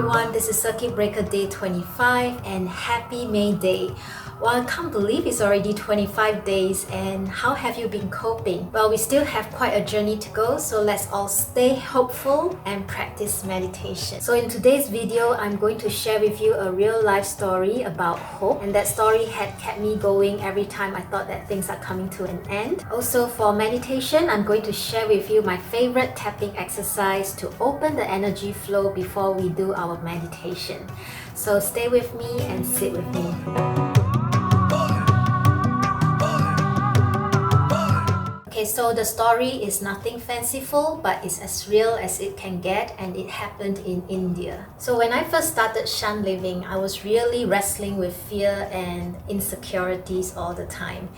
everyone, this is Circuit Breaker Day 25 and happy May Day. Well, I can't believe it's already 25 days, and how have you been coping? Well, we still have quite a journey to go, so let's all stay hopeful and practice meditation. So in today's video, I'm going to share with you a real life story about hope, and that story had kept me going every time I thought that things are coming to an end. Also for meditation, I'm going to share with you my favorite tapping exercise to open the energy flow before we do our meditation. So stay with me and sit with me. Okay, so the story is nothing fanciful, but it's as real as it can get, and it happened in India. So when I first started Shan living, I was really wrestling with fear and insecurities all the time.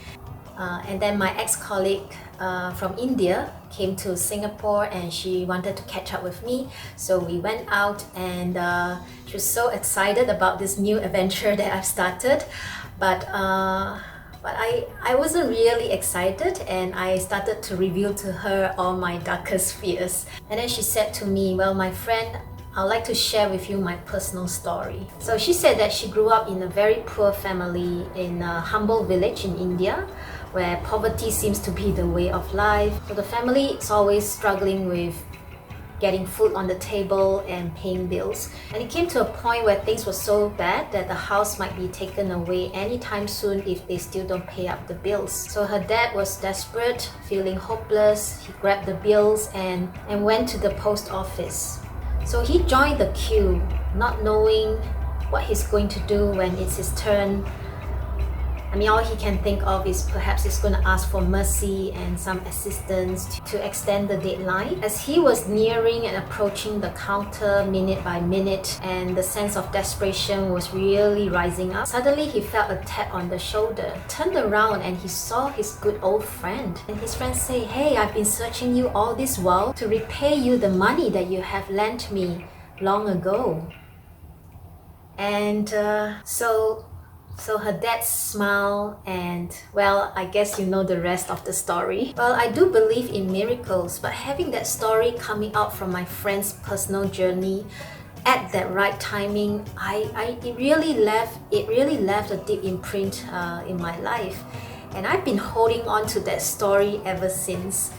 And then my ex-colleague from India came to Singapore and she wanted to catch up with me. So we went out and she was so excited about this new adventure that I've started. But I wasn't really excited, and I started to reveal to her all my darkest fears. And then she said to me, well, my friend, I'd like to share with you my personal story. So she said that she grew up in a very poor family in a humble village in India, where poverty seems to be the way of life. So the family is always struggling with getting food on the table and paying bills. And it came to a point where things were so bad that the house might be taken away anytime soon if they still don't pay up the bills. So her dad was desperate, feeling hopeless. He grabbed the bills and went to the post office. So he joined the queue, not knowing what he's going to do when it's his turn. I mean, all he can think of is perhaps he's going to ask for mercy and some assistance to extend the deadline. As he was nearing and approaching the counter minute by minute, and the sense of desperation was really rising up, suddenly he felt a tap on the shoulder. Turned around and he saw his good old friend. And his friend say, "Hey, I've been searching you all this while to repay you the money that you have lent me long ago." And So her dad smiled, and well, I guess you know the rest of the story. Well, I do believe in miracles, but having that story coming out from my friend's personal journey at that right timing, it really left a deep imprint in my life. And I've been holding on to that story ever since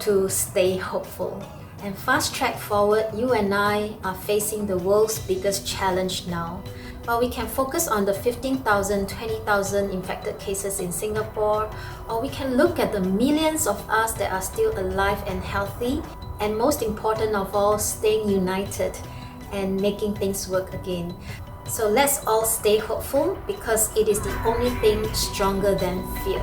to stay hopeful. And fast track forward, you and I are facing the world's biggest challenge now. Well, we can focus on the 15,000, 20,000 infected cases in Singapore, or we can look at the millions of us that are still alive and healthy, and most important of all, staying united and making things work again. So let's all stay hopeful, because it is the only thing stronger than fear.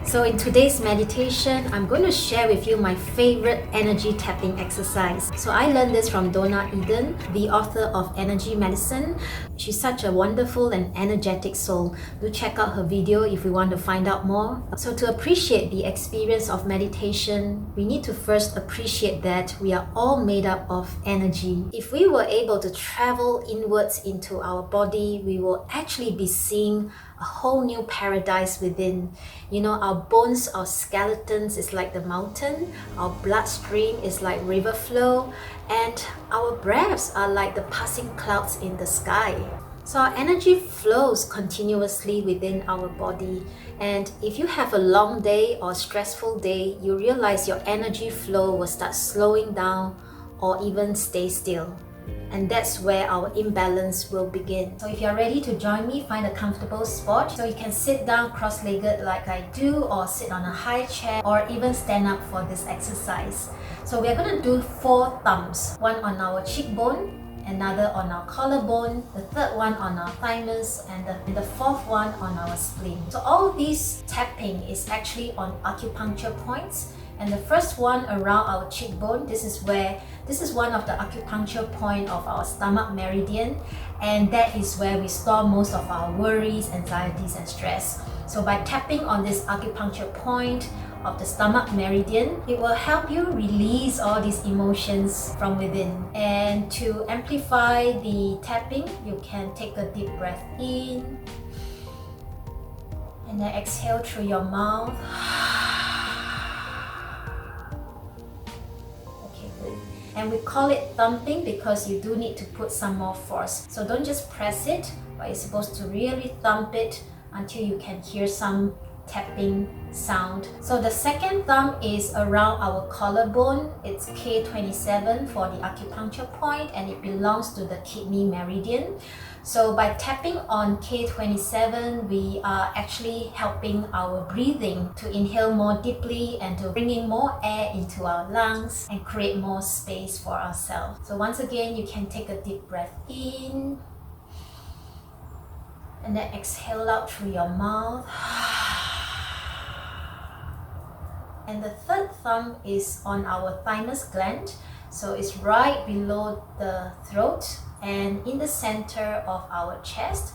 So in today's meditation, I'm going to share with you my favorite energy tapping exercise. So I learned this from Donna Eden, the author of Energy Medicine. She's such a wonderful and energetic soul. Do check out her video if you want to find out more. So to appreciate the experience of meditation, we need to first appreciate that we are all made up of energy. If we were able to travel inwards into our body, we will actually be seeing a whole new paradise within. You know, our bones, our skeletons is like the mountain, our bloodstream is like river flow, and our breaths are like the passing clouds in the sky. So our energy flows continuously within our body, and if you have a long day or stressful day, you realize your energy flow will start slowing down or even stay still. And that's where our imbalance will begin. So if you're ready to join me, find a comfortable spot. So you can sit down cross-legged like I do, or sit on a high chair, or even stand up for this exercise. So we're going to do 4 thumbs. One on our cheekbone, another on our collarbone, the third one on our thymus, and the fourth one on our spleen. So all this tapping is actually on acupuncture points. And the first one around our cheekbone, this is one of the acupuncture point of our stomach meridian, and that is where we store most of our worries, anxieties, and stress. So by tapping on this acupuncture point of the stomach meridian, it will help you release all these emotions from within. And to amplify the tapping, you can take a deep breath in, and then exhale through your mouth. And we call it thumping because you do need to put some more force. So don't just press it, but you're supposed to really thump it until you can hear some tapping sound. So the second thumb is around our collarbone. It's K27 for the acupuncture point, and it belongs to the kidney meridian. So by tapping on K27, we are actually helping our breathing to inhale more deeply and to bring in more air into our lungs and create more space for ourselves. So once again, you can take a deep breath in and then exhale out through your mouth. And the third thumb is on our thymus gland. So it's right below the throat and in the center of our chest.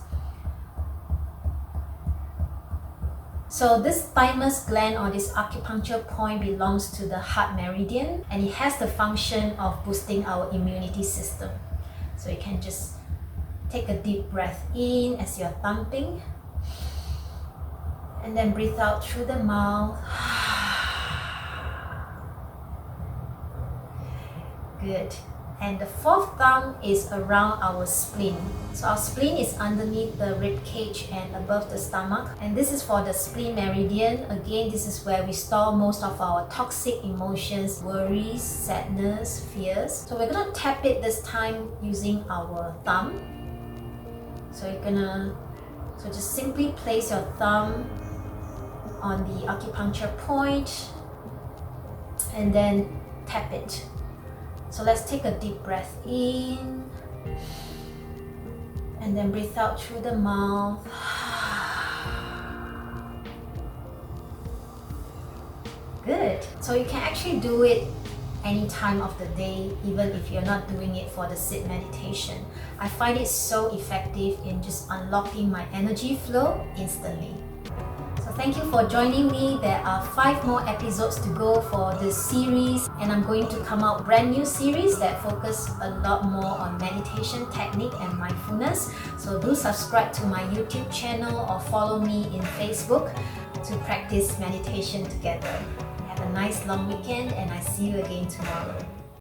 So this thymus gland or this acupuncture point belongs to the heart meridian, and it has the function of boosting our immunity system. So you can just take a deep breath in as you're thumping, and then breathe out through the mouth. Good. And the fourth thumb is around our spleen. So our spleen is underneath the rib cage and above the stomach. And this is for the spleen meridian. Again, this is where we store most of our toxic emotions, worries, sadness, fears. So we're gonna tap it this time using our thumb. So just simply place your thumb on the acupuncture point and then tap it. So let's take a deep breath in and then breathe out through the mouth. Good. So you can actually do it any time of the day, even if you're not doing it for the sit meditation. I find it so effective in just unlocking my energy flow instantly. So thank you for joining me. There are 5 more episodes to go for this series, and I'm going to come out brand new series that focus a lot more on meditation technique and mindfulness. So do subscribe to my YouTube channel or follow me in Facebook to practice meditation together. Have a nice long weekend, and I see you again tomorrow.